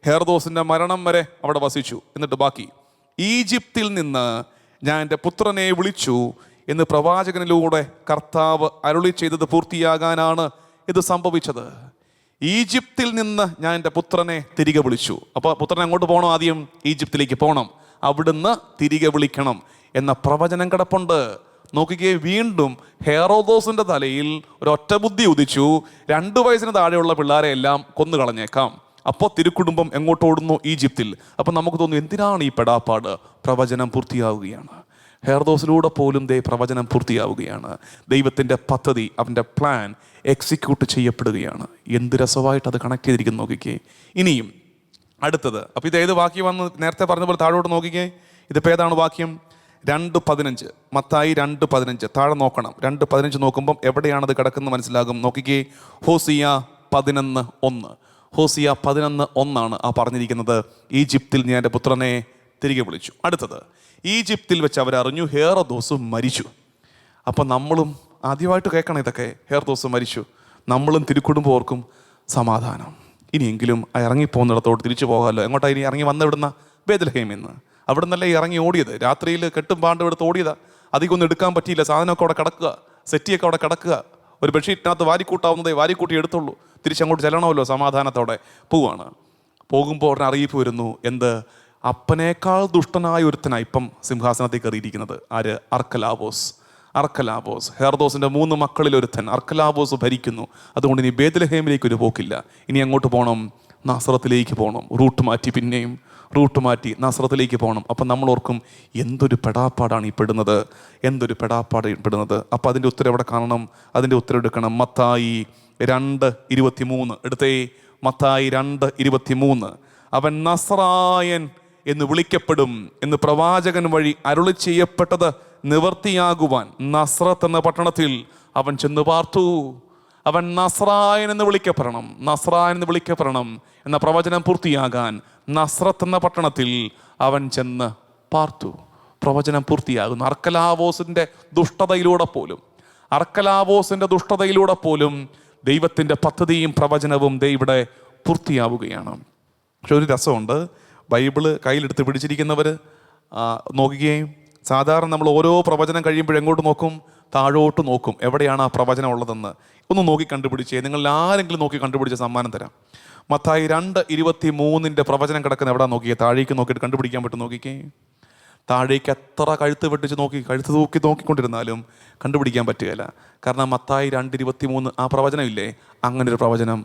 ഹെറോദോസിൻ്റെ മരണം വരെ അവിടെ വസിച്ചു. എന്നിട്ട് ബാക്കി, ഈജിപ്തിൽ നിന്ന് ഞാൻ എൻ്റെ പുത്രനെ വിളിച്ചു എന്ന് പ്രവാചകനിലൂടെ കർത്താവ് അരുളി ചെയ്തത് പൂർത്തിയാകാനാണ് ഇത് സംഭവിച്ചത്. ഈജിപ്തിൽ നിന്ന് ഞാൻ എൻ്റെ പുത്രനെ തിരികെ വിളിച്ചു. അപ്പോൾ പുത്രനെ അങ്ങോട്ട് പോകണം, ആദ്യം ഈജിപ്തിലേക്ക് പോകണം, അവിടുന്ന് തിരികെ വിളിക്കണം എന്ന പ്രവചനം കിടപ്പുണ്ട്. നോക്കിക്കേ, വീണ്ടും ഹെറോദോസിൻ്റെ തലയിൽ ഒരൊറ്റ ബുദ്ധി ഉദിച്ചു, 2 വയസ്സിന് താഴെയുള്ള പിള്ളേരെ എല്ലാം കൊന്നുകളഞ്ഞേക്കാം. അപ്പോൾ തിരുക്കുടുംബം എങ്ങോട്ട് ഓടുന്നു? ഈജിപ്തിൽ. അപ്പം നമുക്ക് തോന്നുന്നു എന്തിനാണ് ഈ പെടാപ്പാട്? പ്രവചനം പൂർത്തിയാവുകയാണ്. ഹെറോദോസിലൂടെ പോലും പ്രവചനം പൂർത്തിയാവുകയാണ്. ദൈവത്തിൻ്റെ പദ്ധതി, അവൻ്റെ പ്ലാൻ എക്സിക്യൂട്ട് ചെയ്യപ്പെടുകയാണ്. എന്ത് രസമായിട്ട് അത് കണക്ട് ചെയ്തിരിക്കുന്നു നോക്കിക്കേ. ഇനിയും അടുത്തത്, അപ്പോൾ ഇത് ഏത് വാക്യമാണെന്ന് നേരത്തെ പറഞ്ഞ പോലെ താഴോട്ട് നോക്കിക്കേ. ഇതിപ്പോൾ ഏതാണ് വാക്യം? 2:15 മത്തായി 2:15 താഴെ നോക്കണം. 2:15 നോക്കുമ്പം എവിടെയാണത് കിടക്കുന്നത് മനസ്സിലാകും. നോക്കിക്കേ, ഹോസിയ 11:1. ഹോസിയ 11:1 ആ പറഞ്ഞിരിക്കുന്നത്. ഈജിപ്തിൽ ഞാൻ എൻ്റെ പുത്രനെ തിരികെ വിളിച്ചു. അടുത്തത്, ഈജിപ്തിൽ വെച്ച് അവരറിഞ്ഞു ഹെറോദോസ് മരിച്ചു. അപ്പം നമ്മളും ആദ്യമായിട്ട് കേൾക്കണം ഇതൊക്കെ. ഹെറോദോസ് മരിച്ചു. നമ്മളും തിരുക്കുടുംബം ഓർക്കും സമാധാനം. ഇനിയെങ്കിലും ഇറങ്ങിപ്പോകുന്നിടത്തോട്ട് തിരിച്ചു പോകാമല്ലോ. എങ്ങോട്ടാണ് ഇനി ഇറങ്ങി വന്നിടുന്ന? ബേത്ലഹേമിൽ നിന്ന്. അവിടെ നിന്നല്ലേ ഇറങ്ങി ഓടിയത്. രാത്രിയിൽ കെട്ടും പാണ്ടും എടുത്ത് ഓടിയതാ. അധികം ഒന്നും എടുക്കാൻ പറ്റിയില്ല. സാധനമൊക്കെ അവിടെ കിടക്കുക, സെറ്റിയൊക്കെ അവിടെ കിടക്കുക. ഒരു ബെഡ്ഷീറ്റിനകത്ത് വാരിക്കൂട്ടാവുന്നതേ വാരിക്കൂട്ടി എടുത്തുള്ളൂ. തിരിച്ചങ്ങോട്ട് ചെല്ലണമല്ലോ, സമാധാനത്തോടെ പോവുകയാണ്. പോകുമ്പോൾ ഉടനെ അറിയിപ്പ് വരുന്നു. എന്ത്? അപ്പനേക്കാൾ ദുഷ്ടനായ ഒരുത്തനായി ഇപ്പം സിംഹാസനത്തിൽ കയറിയിരിക്കുന്നത്. ആര്? അർക്കലാവോസ്. അർക്കലാബോസ്. ഹെർദോസിന്റെ 3 മക്കളിൽ ഒരുത്തൻ അർക്കലാബോസ് ഭരിക്കുന്നു. അതുകൊണ്ട് ഇനി ബേത്ലഹേമിലേക്ക് ഒരു പോക്കില്ല. ഇനി അങ്ങോട്ട് പോകണം, നസ്രത്തിലേക്ക് പോകണം. റൂട്ട് മാറ്റി, പിന്നെയും റൂട്ട് മാറ്റി നസ്രത്തിലേക്ക് പോകണം. അപ്പം നമ്മൾ ഓർക്കും, എന്തൊരു പെടാപ്പാടാണ് ഈ പെടുന്നത്, എന്തൊരു പെടാപ്പാട് പെടുന്നത്. അപ്പം അതിൻ്റെ ഉത്തരം എവിടെ കാണണം? അതിൻ്റെ ഉത്തരം എടുക്കണം. മത്തായി 2:23 എടുത്തേ. മത്തായി 2:23. അവൻ നസ്രായൻ എന്ന് വിളിക്കപ്പെടും എന്ന് പ്രവാചകൻ വഴി അരുളി ചെയ്യപ്പെട്ടത് നിവർത്തിയാകുവാൻ നസ്രത്ത് എന്ന പട്ടണത്തിൽ അവൻ ചെന്ന് പാർത്തു. അവൻ നസ്രായൻ എന്ന് വിളിക്കപ്പെടണം, നസ്രായൻ എന്ന് വിളിക്കപ്പെടണം എന്ന പ്രവചനം പൂർത്തിയാകാൻ നസ്രത്ത് എന്ന പട്ടണത്തിൽ അവൻ ചെന്ന് പാർത്തു. പ്രവചനം പൂർത്തിയാകുന്നു. അർക്കലാവോസിന്റെ ദുഷ്ടതയിലൂടെ പോലും ദൈവത്തിൻ്റെ പദ്ധതിയും പ്രവചനവും ഇവിടെ പൂർത്തിയാവുകയാണ്. പക്ഷെ ഒരു രസമുണ്ട്, ബൈബിള് കയ്യിലെടുത്ത് പിടിച്ചിരിക്കുന്നവർ നോക്കുകയും, സാധാരണ നമ്മൾ ഓരോ പ്രവചനം കഴിയുമ്പോഴും എങ്ങോട്ട് നോക്കും? താഴോട്ട് നോക്കും, എവിടെയാണ് ആ പ്രവചനം ഉള്ളതെന്ന്. ഒന്ന് നോക്കി കണ്ടുപിടിച്ചേ. നിങ്ങൾ ആരെങ്കിലും നോക്കി കണ്ടുപിടിച്ച സമ്മാനം തരാം. മത്തായി 2:23 പ്രവചനം കിടക്കുന്ന എവിടെ നോക്കിയേ? താഴേക്ക് നോക്കിയിട്ട് കണ്ടുപിടിക്കാൻ പറ്റും. നോക്കിക്കേ, താഴേക്ക് എത്ര കഴുത്ത് വെട്ടിച്ച് കഴുത്ത് നോക്കിക്കൊണ്ടിരുന്നാലും കണ്ടുപിടിക്കാൻ പറ്റുകയില്ല. കാരണം മത്തായി 2:23 ആ പ്രവചനമില്ലേ? അങ്ങനൊരു പ്രവചനം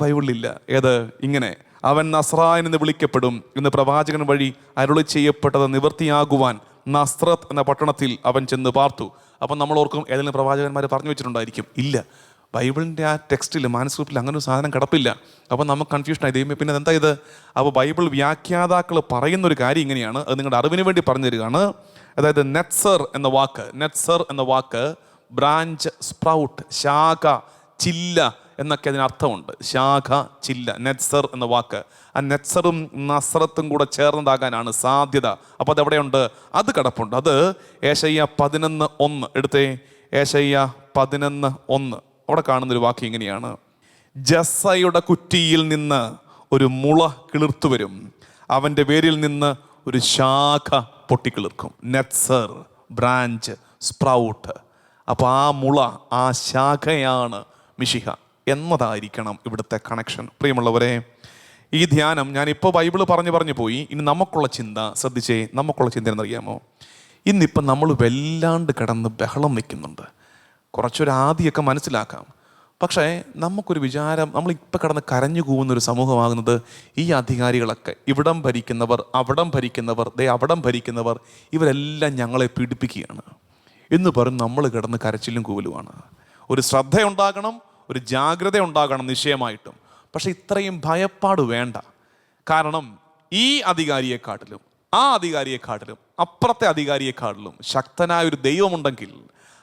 ബൈബിളിലില്ല. ഏത്? ഇങ്ങനെ, അവൻ നസ്രായൻ എന്ന് വിളിക്കപ്പെടും എന്ന് പ്രവാചകൻ വഴി അരുളി ചെയ്യപ്പെട്ടത് നിവർത്തിയാകുവാൻ നസ്രത്ത് എന്ന പട്ടണത്തിൽ അവൻ ചെന്ന് പാർത്തു. അപ്പം നമ്മൾ ഓർക്കും, ഏതെങ്കിലും പ്രവാചകന്മാർ പറഞ്ഞു വെച്ചിട്ടുണ്ടായിരിക്കും. ഇല്ല, ബൈബിളിൻ്റെ ആ ടെക്സ്റ്റിൽ, മാനുസ്ക്രിപ്റ്റിൽ അങ്ങനെ ഒരു സാധനം കിടപ്പില്ല. അപ്പം നമുക്ക് കൺഫ്യൂഷനായി. ദൈവമേ, പിന്നെ എന്താ ഇത്? അപ്പോൾ ബൈബിൾ വ്യാഖ്യാതാക്കൾ പറയുന്നൊരു കാര്യം ഇങ്ങനെയാണ്, അത് നിങ്ങളുടെ അറിവിന് വേണ്ടി പറഞ്ഞു തരികയാണ്. അതായത് നെറ്റ്സർ എന്ന വാക്ക് ബ്രാഞ്ച്, സ്പ്രൗട്ട്, ശാഖ, ചില്ല എന്നൊക്കെ അതിനർത്ഥമുണ്ട്. ശാഖ, ചില്ല, നെറ്റ്സർ എന്ന വാക്ക്. ആ നെറ്റ്സറും നസ്രത്തും കൂടെ ചേർന്നതാകാനാണ് സാധ്യത. അപ്പോൾ അതെവിടെയുണ്ട്? അത് കിടപ്പുണ്ട്. അത് ഏശയ്യ 11:1 എടുത്തേ. ഏശയ്യ 11:1 അവിടെ കാണുന്നൊരു വാക്യം ഇങ്ങനെയാണ്: ജസ്സയുടെ കുറ്റിയിൽ നിന്ന് ഒരു മുള കിളിർത്തു വരും, അവൻ്റെ വേരിൽ നിന്ന് ഒരു ശാഖ പൊട്ടിക്കിളിർക്കും. നെറ്റ്സർ, ബ്രാഞ്ച്, സ്പ്രൗട്ട്. അപ്പോൾ ആ മുള, ആ ശാഖയാണ് മിശിഹ എന്നതായിരിക്കണം ഇവിടുത്തെ കണക്ഷൻ. പ്രിയമുള്ളവരെ, ഈ ധ്യാനം ഞാനിപ്പോൾ ബൈബിള് പറഞ്ഞു പോയി. ഇനി നമുക്കുള്ള ചിന്ത ശ്രദ്ധിച്ചേ. നമുക്കുള്ള ചിന്ത എന്നറിയാമോ? ഇന്നിപ്പം നമ്മൾ വല്ലാണ്ട് കിടന്ന് ബഹളം വയ്ക്കുന്നുണ്ട്. കുറച്ചൊരു ആദ്യമൊക്കെ മനസ്സിലാക്കാം. പക്ഷേ നമുക്കൊരു വിചാരം, നമ്മളിപ്പോൾ കിടന്ന് കരഞ്ഞു കൂവുന്നൊരു സമൂഹമാകുന്നത് ഈ അധികാരികളൊക്കെ, ഇവിടം ഭരിക്കുന്നവർ, അവിടം ഭരിക്കുന്നവർ, ഇവരെല്ലാം ഞങ്ങളെ പീഡിപ്പിക്കുകയാണ് എന്ന് പറഞ്ഞ് നമ്മൾ കിടന്ന് കരച്ചിലും കൂവലുമാണ്. ഒരു ശ്രദ്ധയുണ്ടാകണം, ഒരു ജാഗ്രത ഉണ്ടാകണം നിശ്ചയമായിട്ടും. പക്ഷെ ഇത്രയും ഭയപ്പാട് വേണ്ട. കാരണം ഈ അധികാരിയെക്കാട്ടിലും, ആ അധികാരിയെക്കാട്ടിലും, അപ്പുറത്തെ അധികാരിയെക്കാട്ടിലും ശക്തനായ ഒരു ദൈവമുണ്ടെങ്കിൽ,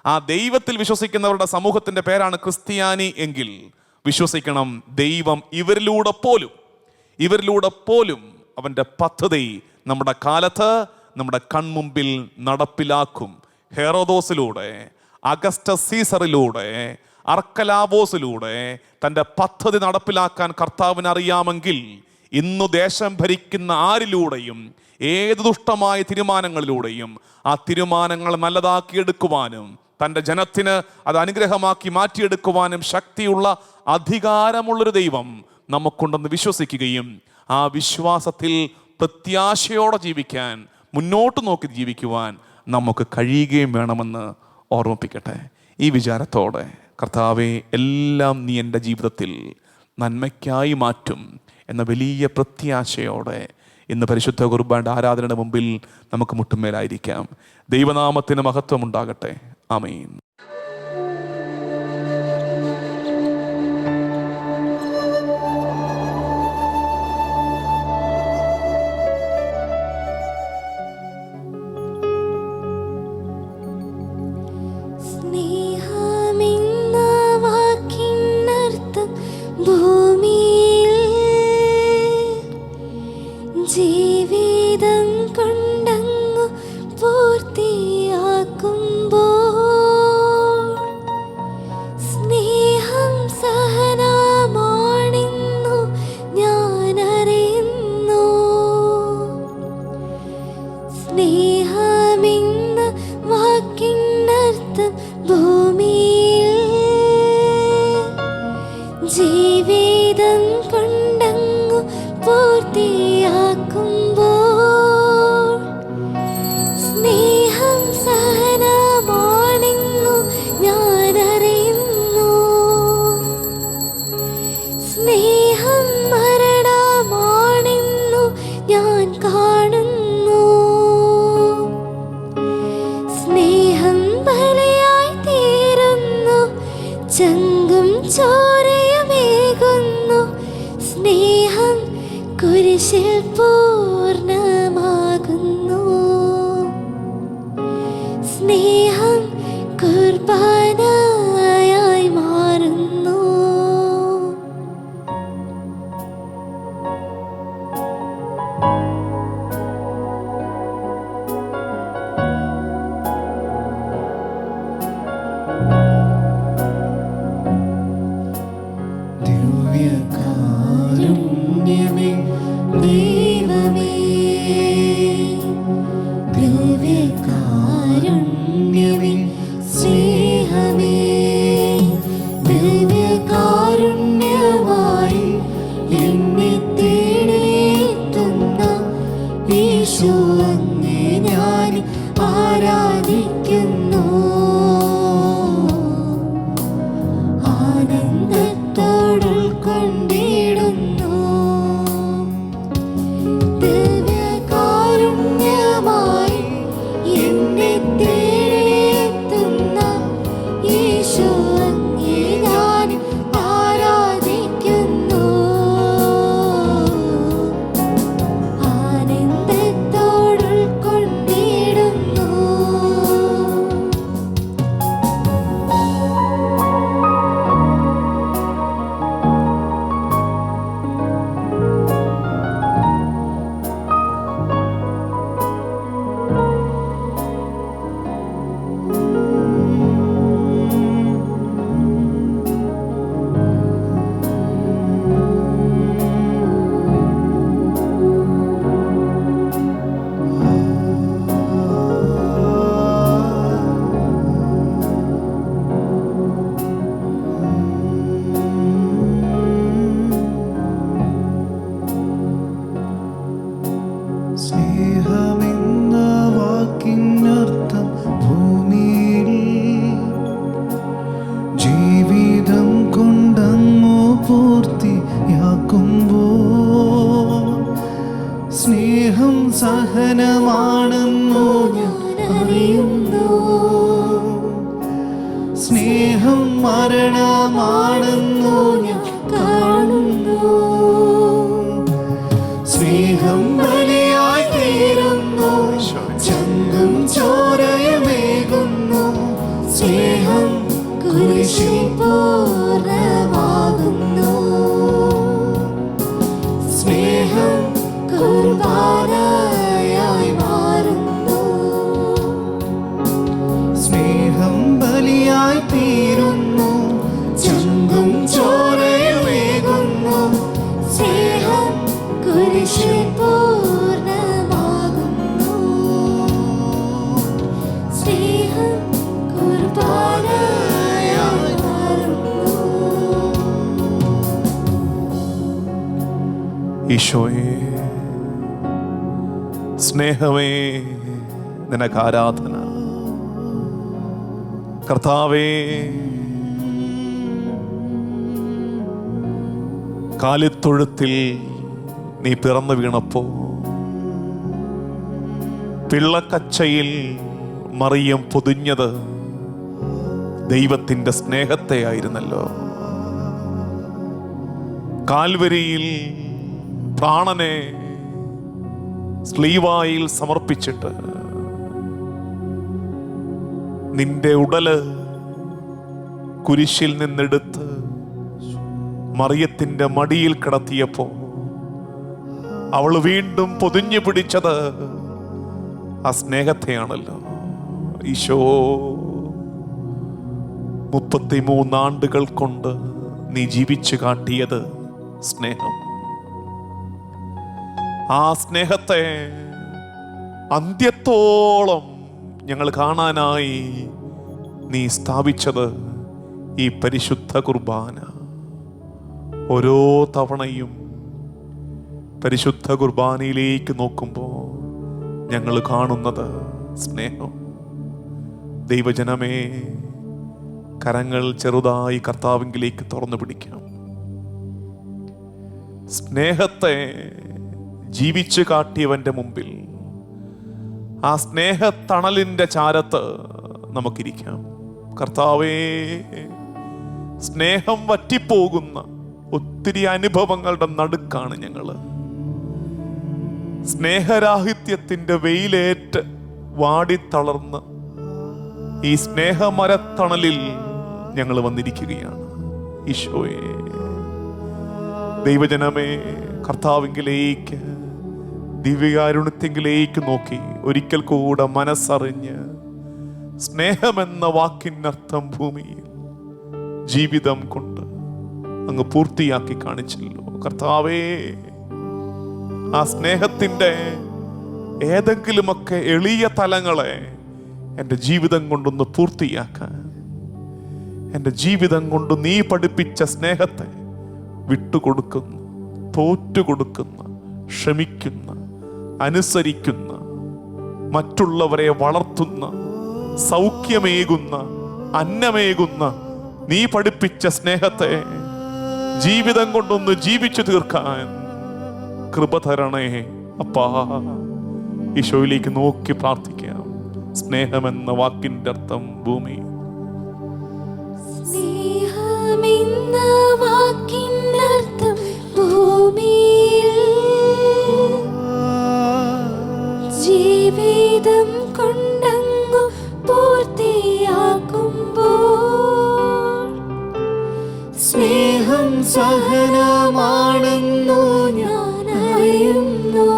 ആ ദൈവത്തിൽ വിശ്വസിക്കുന്നവരുടെ സമൂഹത്തിൻ്റെ പേരാണ് ക്രിസ്ത്യാനി എങ്കിൽ വിശ്വസിക്കണം, ദൈവം ഇവരിലൂടെ പോലും അവൻ്റെ പദ്ധതി നമ്മുടെ കാലത്ത് നമ്മുടെ കൺമുമ്പിൽ നടപ്പിലാക്കും. ഹെറോദോസിലൂടെ, അഗസ്റ്റസ് സീസറിലൂടെ, അർക്കലാബോസിലൂടെ തൻ്റെ പദ്ധതി നടപ്പിലാക്കാൻ കർത്താവിന് അറിയാമെങ്കിൽ ഇന്നു ദേശം ഭരിക്കുന്ന ആരിലൂടെയും ഏത് ദുഷ്ടമായ തീരുമാനങ്ങളിലൂടെയും ആ തീരുമാനങ്ങൾ നല്ലതാക്കിയെടുക്കുവാനും തൻ്റെ ജനത്തിന് അത് അനുഗ്രഹമാക്കി മാറ്റിയെടുക്കുവാനും ശക്തിയുള്ള അധികാരമുള്ളൊരു ദൈവം നമുക്കുണ്ടെന്ന് വിശ്വസിക്കുകയും ആ വിശ്വാസത്തിൽ പ്രത്യാശയോടെ ജീവിക്കാൻ, മുന്നോട്ട് നോക്കി ജീവിക്കുവാൻ നമുക്ക് കഴിയുകയും വേണമെന്ന് ഓർമ്മിപ്പിക്കട്ടെ. ഈ വിചാരത്തോടെ, കർത്താവേ, എല്ലാം നീ എൻ്റെ ജീവിതത്തിൽ നന്മയ്ക്കായി മാറ്റും എന്ന വലിയ പ്രത്യാശയോടെ ഇന്ന് പരിശുദ്ധ കുർബാനയുടെ ആരാധനയുടെ മുമ്പിൽ നമുക്ക് മുട്ടുമേലായിരിക്കാം. ദൈവനാമത്തിന് മഹത്വം ഉണ്ടാകട്ടെ. ആമേൻ. ജീവിതം കൊണ്ടങ്ങു പൂർത്തിയാക്കുമ്പോൾ സ്നേഹം സഹനമാണെന്നു ഞാനറിയുന്നു. സ്നേഹമെന്ന വാക്കിനർത്ഥം ഭൂമിയിൽ ജീവിതം കൊണ്ടങ്ങു പൂർത്തിയാക്കുമ്പോൾ സ്നേഹം കുരിശിൽ പൂർണ്ണമാകുന്നു. സ്നേഹം കുർബാനയായി മാറുന്നു. ദിവ്യകാരുണ്യമേ ദൈവമേ, ദിവ്യകാരുണ്യമേ സ്നേഹമേ, ദിവ്യകാരുണ്യമായി എന്നെ തേടിയെത്തുന്ന യേശു അങ്ങേ ഞാൻ ആരാധിക്കുന്നു. ആനന്ദത്തോടുൾക്കൊണ്ടിടുന്നു. ദിവ്യകാരുണ്യമായി എന്നെ തേടിയെത്തുന്ന യേശു അങ്ങേ ഞാൻ ആരാധിക്കുന്നു. ആനന്ദത്തോടുൾക്കൊണ്ടിടുന്നു. സ്നേഹമെന്ന വാക്കിനർത്ഥം ഭൂമിയിൽ ജീവിതം കൊണ്ടങ്ങോ പൂർത്തിയാക്കുമ്പോൾ സ്നേഹം സഹനമാണെന്നോ ഞാൻ അറിയുന്നു. സ്നേഹം മരണമാണെന്നോ ഞാൻ കാണുന്നു. സ്നേഹം ബലിയായി തീരുന്നു, ചങ്കും ചോരയുമേകുന്നു. സ്നേഹം കുരിശിൽ പൂർണ്ണമാകുന്നു. സ്നേഹം കുർബാനയായി മാറുന്നു. സ്നേഹം ബലിയായി തീരുന്നു, ചങ്കും ചോരയുമേകുന്നു. സ്നേഹം കുരിശിൽ പൂർണ്ണമാകുന്നു. സ്നേഹം കുർബാനയായി മാറുന്നു. ഈശോയെ, സ്നേഹമേ, നിനക്ക് ആരാധന. കർത്താവേ, കാലിത്തൊഴുത്തിൽ നീ പിറന്നു വീണപ്പോ പിള്ളക്കച്ചയിൽ മറിയം പൊതിഞ്ഞത് ദൈവത്തിൻ്റെ സ്നേഹത്തെ ആയിരുന്നല്ലോ. കാൽവരിയിൽ പ്രാണനെ സ്ലീവായിൽ സമർപ്പിച്ചിട്ട് നിന്റെ ഉടല് കുരിശിൽ നിന്നെടുത്ത് മറിയത്തിൻ്റെ മടിയിൽ കിടത്തിയപ്പോ അവൾ വീണ്ടും പൊതിഞ്ഞു പിടിച്ചത് ആ സ്നേഹത്തെയാണല്ലോ. ഈശോ, 33 ആണ്ടുകൾ കൊണ്ട് നീ ജീവിച്ചു കാട്ടിയത് സ്നേഹം. ആ സ്നേഹത്തെ അന്ത്യത്തോളം ഞങ്ങൾ കാണാനായി നീ സ്ഥാപിച്ചത് ഈ പരിശുദ്ധ കുർബാന. ഓരോ തവണയും പരിശുദ്ധ കുർബാനയിലേക്ക് നോക്കുമ്പോൾ ഞങ്ങൾ കാണുന്നത് സ്നേഹം. ദൈവജനമേ, കരങ്ങൾ ചെറുതായി കർത്താവിലേക്ക് തുറന്നു പിടിക്കാം. സ്നേഹത്തെ ജീവിച്ചു കാട്ടിയവന്റെ മുമ്പിൽ ആ സ്നേഹത്തണലിൻ്റെ ചാരത്ത് നമുക്കിരിക്കാം. കർത്താവേ, സ്നേഹം വറ്റിപ്പോകുന്ന ഒത്തിരി അനുഭവങ്ങളുടെ നടുക്കാണ് ഞങ്ങൾ. സ്നേഹരാഹിത്യത്തിന്റെ വെയിലേറ്റ് വാടിത്തളർന്ന് ഈ സ്നേഹമരത്തണലിൽ ഞങ്ങൾ വന്നിരിക്കുകയാണ്. ഈശോയെ, ദൈവജനമേ, കർത്താവിങ്കിലേക്ക്, ദിവ്യകാരുണ്യത്തിങ്കിലേക്ക് നോക്കി ഒരിക്കൽ കൂടെ മനസ്സറിഞ്ഞ് സ്നേഹമെന്ന വാക്കിനർത്ഥം ഭൂമിയിൽ ജീവിതം കൊണ്ട് അങ്ങ് പൂർത്തിയാക്കി കാണിച്ചല്ലോ കർത്താവേ. ആ സ്നേഹത്തിൻ്റെ ഏതെങ്കിലുമൊക്കെ എളിയ തലങ്ങളെ എൻ്റെ ജീവിതം കൊണ്ടൊന്ന് പൂർത്തിയാക്കാൻ, എൻ്റെ ജീവിതം കൊണ്ട് നീ പഠിപ്പിച്ച സ്നേഹത്തെ വിട്ടുകൊടുക്കുന്ന, തോറ്റുകൊടുക്കുന്ന, ക്ഷമിക്കുന്ന, അനുസരിക്കുന്ന, മറ്റുള്ളവരെ വളർത്തുന്ന, സൗഖ്യമേകുന്ന, അന്നമേകുന്ന നീ പഠിപ്പിച്ച സ്നേഹത്തെ ജീവിതം കൊണ്ടൊന്ന് ജീവിച്ചു തീർക്കാൻ കൃപ തരണേ അപ്പാ. ഈശോയിലേക്ക് നോക്കി പ്രാർത്ഥിക്കാം. സ്നേഹമെന്ന വാക്കിന്റെ അർത്ഥം ഭൂമി. സ്നേഹമെന്ന വാക്കിനർത്ഥം ഭൂമിയിൽ ജീവിതം കൊണ്ടങ്ങു പൂർത്തിയാക്കുമ്പോൾ സ്നേഹം സഹനമാണെന്നു ഞാൻ അറിയുന്നു.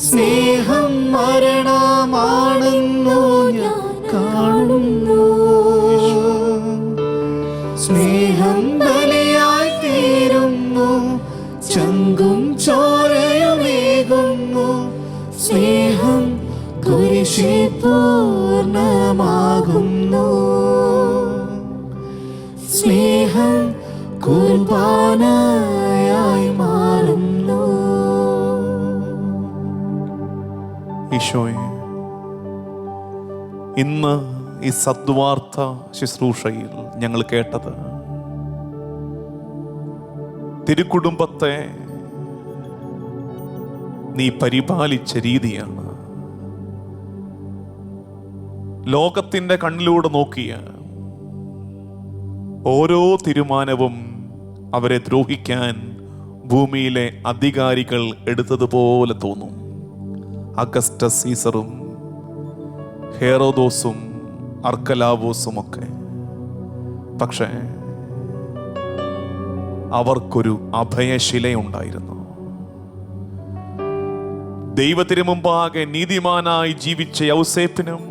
സ്നേഹം മരണമാണെന്നു ഞാൻ കാണുന്നു. സ്നേഹം ബലിയായി തീരുന്നു, ചങ്കും ചോരയുമേകുന്നു. സ്നേഹം കുരിശിൽ പൂർണ്ണമാകുന്നു. സ്നേഹം കുർബാനയായി മാറുന്നു. ഈശോയെ, ഇന്ന് ഈ സദ്വാർത്ത ശുശ്രൂഷയിൽ ഞങ്ങൾ കേട്ടത് തിരുക്കുടുംബത്തെ നീ പരിപാലിച്ച രീതിയാണ്. ലോകത്തിൻ്റെ കണ്ണിലൂടെ നോക്കിയ ഓരോ തീരുമാനവും അവരെ ദ്രോഹിക്കാൻ ഭൂമിയിലെ അധികാരികൾ എടുത്തതുപോലെ തോന്നും. അഗസ്റ്റസ് സീസറും ഹെറോദോസും അർക്കലാവോസും ഒക്കെ. പക്ഷേ അവർക്കൊരു അഭയശിലയുണ്ടായിരുന്നു. ദൈവത്തിന് മുമ്പാകെ നീതിമാനായി ജീവിച്ച യൗസേപ്പിനും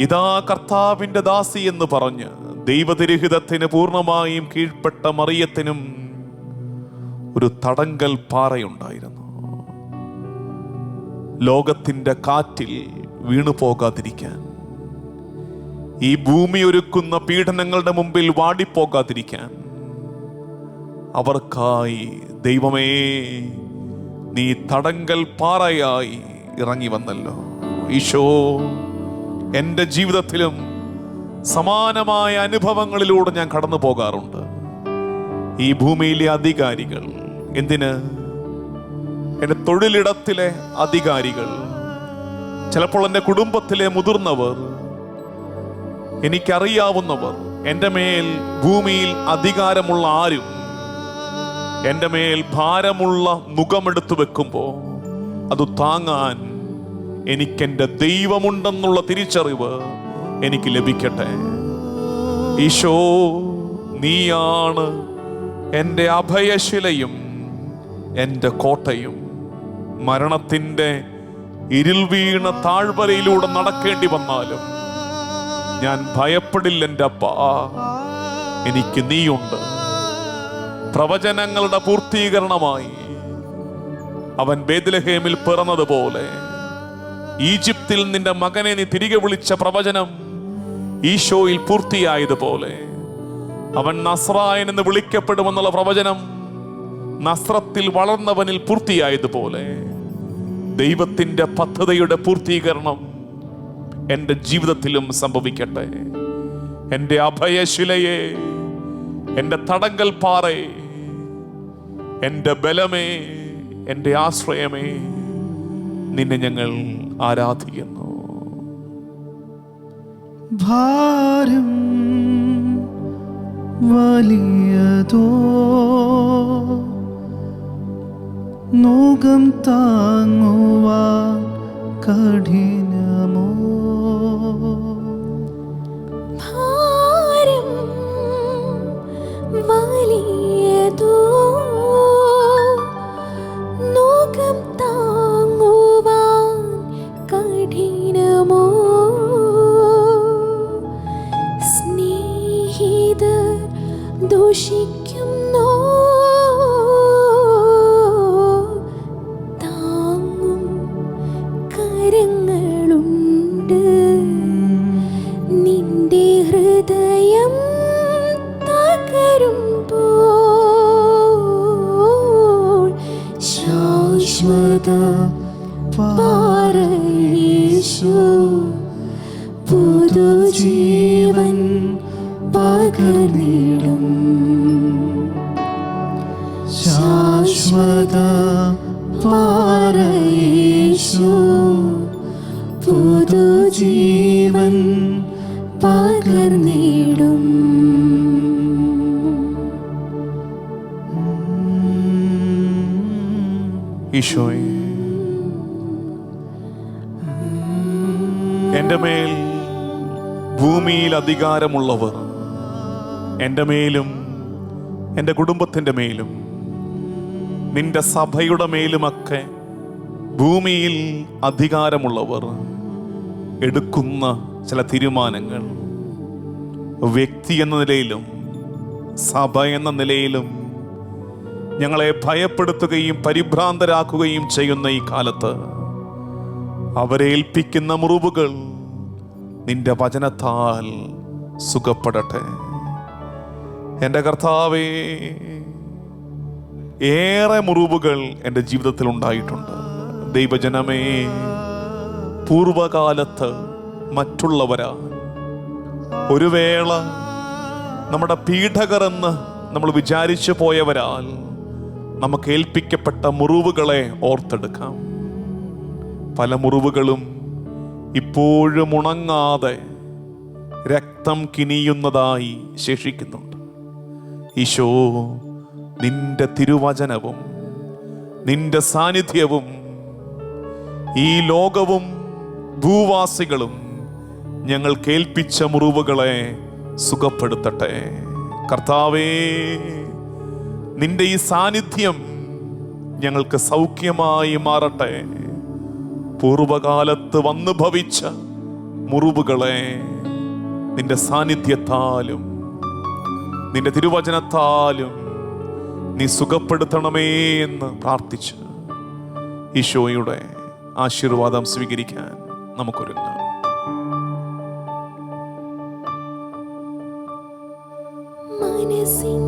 ഇതാ കർത്താവിന്റെ ദാസി എന്ന് പറഞ്ഞ് ദൈവതിരഹിതത്തിന് പൂർണ്ണമായും കീഴ്പ്പെട്ട മറിയത്തിനും ഒരു തടങ്കൽ പാറയുണ്ടായിരുന്നു. ലോകത്തിന്റെ കാറ്റിൽ വീണു പോകാതിരിക്കാൻ, ഈ ഭൂമി ഒരുക്കുന്ന പീഡനങ്ങളുടെ മുമ്പിൽ വാടിപ്പോകാതിരിക്കാൻ അവർക്കായി ദൈവമേ നീ തടങ്കൽ പാറയായി ഇറങ്ങി വന്നല്ലോ. ഈശോ, എൻ്റെ ജീവിതത്തിലും സമാനമായ അനുഭവങ്ങളിലൂടെ ഞാൻ കടന്നു പോകാറുണ്ട്. ഈ ഭൂമിയിലെ അധികാരികൾ, എന്തിന്, എൻ്റെ തൊഴിലിടത്തിലെ അധികാരികൾ, ചിലപ്പോൾ എൻ്റെ കുടുംബത്തിലെ മുതിർന്നവർ, എനിക്കറിയാവുന്നവർ, എൻ്റെ മേൽ ഭൂമിയിൽ അധികാരമുള്ള ആരും എൻ്റെ മേൽ ഭാരമുള്ള മുഖമെടുത്തു വെക്കുമ്പോൾ അത് താങ്ങാൻ എനിക്കെൻ്റെ ദൈവമുണ്ടെന്നുള്ള തിരിച്ചറിവ് എനിക്ക് ലഭിക്കട്ടെ. ഈശോ, നീയാണ് എൻ്റെ അഭയശിലയും എൻ്റെ കോട്ടയും. മരണത്തിൻ്റെ ഇരുൾ വീണ താഴ്വരയിലൂടെ നടക്കേണ്ടി വന്നാലും ഞാൻ ഭയപ്പെടില്ല എൻ്റെ അപ്പാ, എനിക്ക് നീയുണ്ട്. പ്രവചനങ്ങളുടെ പൂർത്തീകരണമായി അവൻ ബേത്ലഹേമിൽ പിറന്നതുപോലെ ഈജിപ്തിൽ നിന്റെ മകനെ നീ തിരികെ വിളിച്ച പ്രവചനം ഈശോയിൽ പൂർത്തിയായതുപോലെ അവൻ നസ്രായൻ എന്ന് വിളിക്കപ്പെടുമെന്നുള്ള പ്രവചനം നസ്രത്തിൽ വളർന്നവനിൽ പൂർത്തിയായതുപോലെ ദൈവത്തിന്റെ പദ്ധതിയുടെ പൂർത്തീകരണം എൻ്റെ ജീവിതത്തിലും സംഭവിക്കട്ടെ. എൻ്റെ അഭയശിലയെ, എൻ്റെ തടങ്കൽ പാറയെ, എൻ്റെ ബലമേ, എൻ്റെ ആശ്രയമേ, നിന്നെ ഞങ്ങൾ ആരാധിക്കുന്നു. ഭാരം വലിയതോ നോകം താങ്ങുവാൻ കഠിനമോ? ഭാരം വലിയതോ നോകം താങ്ങുവാൻ കഠിനമോ? സ്നേഹിതർ ദൂഷിക്കുന്നോ താങ്ങും കരങ്ങളുണ്ട്. നിന്റെ ഹൃദയം തകരുമ്പോൾ ശാശ്വത പാറയേശു പുതുജീവൻ പകർന്നിടും. ശാശ്വത പാറയേശു പുതുജീവൻ പകർന്നിടും. ഈശോയെ, എൻ്റെ മേൽ ഭൂമിയിൽ അധികാരമുള്ളവർ എൻ്റെ മേലും എൻ്റെ കുടുംബത്തിൻ്റെ മേലും നിന്റെ സഭയുടെ മേലുമൊക്കെ ഭൂമിയിൽ അധികാരമുള്ളവർ എടുക്കുന്ന ചില തീരുമാനങ്ങൾ വ്യക്തി എന്ന നിലയിലും സഭ എന്ന നിലയിലും ഞങ്ങളെ ഭയപ്പെടുത്തുകയും പരിഭ്രാന്തരാക്കുകയും ചെയ്യുന്ന ഈ കാലത്ത് അവരെ ഏൽപ്പിക്കുന്ന മുറിവുകൾ നിന്റെ വചനത്താൽ സുഖപ്പെടട്ടെ. എൻ്റെ കർത്താവേ, ഏറെ മുറിവുകൾ എൻ്റെ ജീവിതത്തിൽ ഉണ്ടായിട്ടുണ്ട്. ദൈവജനമേ, പൂർവകാലത്ത് മറ്റുള്ളവരാ ഒരു വേള നമ്മുടെ പീഡകർ എന്ന് നമ്മൾ വിചാരിച്ചു പോയവരാൽ നമുക്ക് ഏൽപ്പിക്കപ്പെട്ട മുറിവുകളെ ഓർത്തെടുക്കാം. പല മുറിവുകളും ഇപ്പോഴും ഉണങ്ങാതെ രക്തം കിനിയുന്നതായി ശേഷിക്കുന്നുണ്ട്. ഈശോ, നിന്റെ തിരുവചനവും നിന്റെ സാന്നിധ്യവും ഈ ലോകവും ഭൂവാസികളും ഞങ്ങൾ കേൾപ്പിച്ച മുറിവുകളെ സുഖപ്പെടുത്തട്ടെ. കർത്താവേ, നിന്റെ ഈ സാന്നിധ്യം ഞങ്ങൾക്ക് സൗഖ്യമായി മാറട്ടെ. പൂർവകാലത്ത് വന്നു ഭവിച്ച മുറിവുകളെ നിന്റെ സാന്നിധ്യത്താലും നിന്റെ തിരുവചനത്താലും നീ സുഖപ്പെടുത്തണമേ എന്ന് പ്രാർത്ഥിച്ച് ഈശോയുടെ ആശീർവാദം സ്വീകരിക്കാൻ നമുക്കൊരുങ്ങാം. മനസ്സിൻ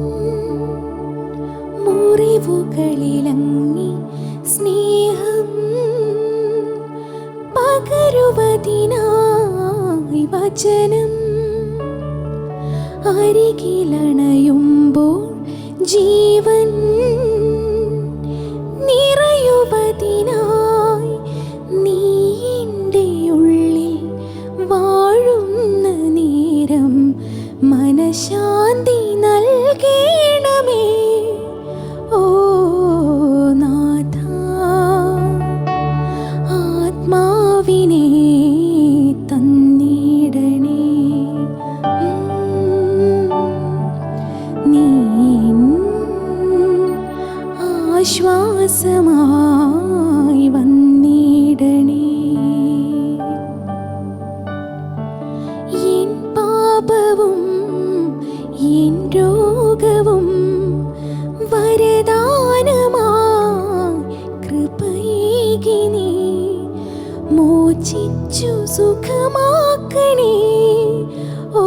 മുറിവുകളിലങ്ങി സ്നേഹം പകരുവതിനായി വചനം അരികിലണയുമ്പോൾ ജീവൻ നിറയുവതിനായി നീ എൻ്റെ ഉള്ളിൽ വാഴുന്ന നേരം മനഃശാന്തി നൽകണമേ. ഓ നാഥ, ആത്മാവിനെ തന്നിടണേ. നീ ആശ്വാസമായി വന്നിടണേ. എൻ പാപവും എൻ രോഗവും വരദാനമായി കൃപയേകി നീ മോചിച്ചു സുഖമാക്കണേ. ഓ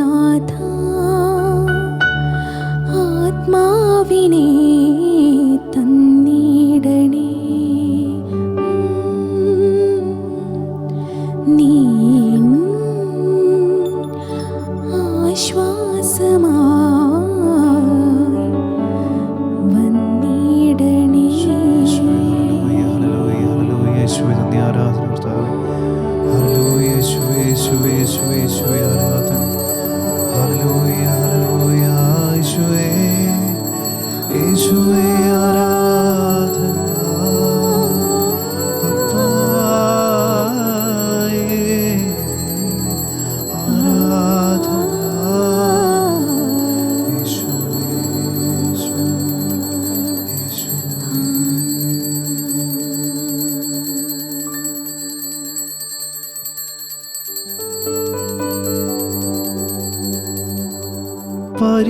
നാഥ, ആത്മാവിനെ തന്നിടണേ.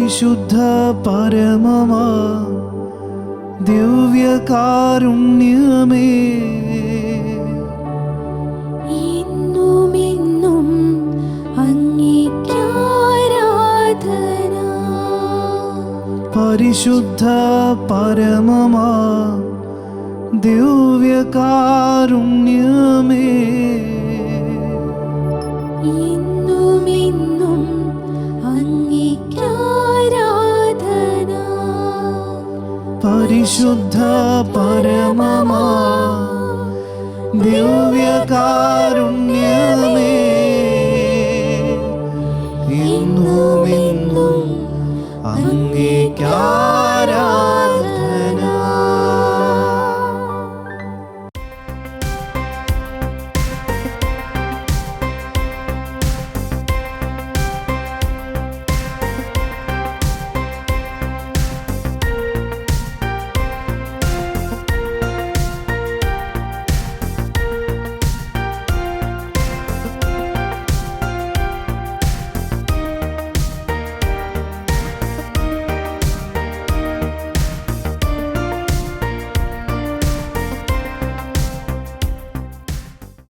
പരിശുദ്ധ പരമമാ ദിവ്യകാരുണ്യമേ, എന്നുമെന്നും അങ്ങേയ്ക്കാരാധന. പരിശുദ്ധ പരമമാ ദിവ്യകാരുണ്യമേ, എന്നുമെന്നും അങ്ങേയ്ക്കാരാധന. പരിശുദ്ധ പരമമാ ദിവ്യകാരുണ്യമേ, എന്നുമെന്നും അങ്ങേയ്ക്കാരാധന.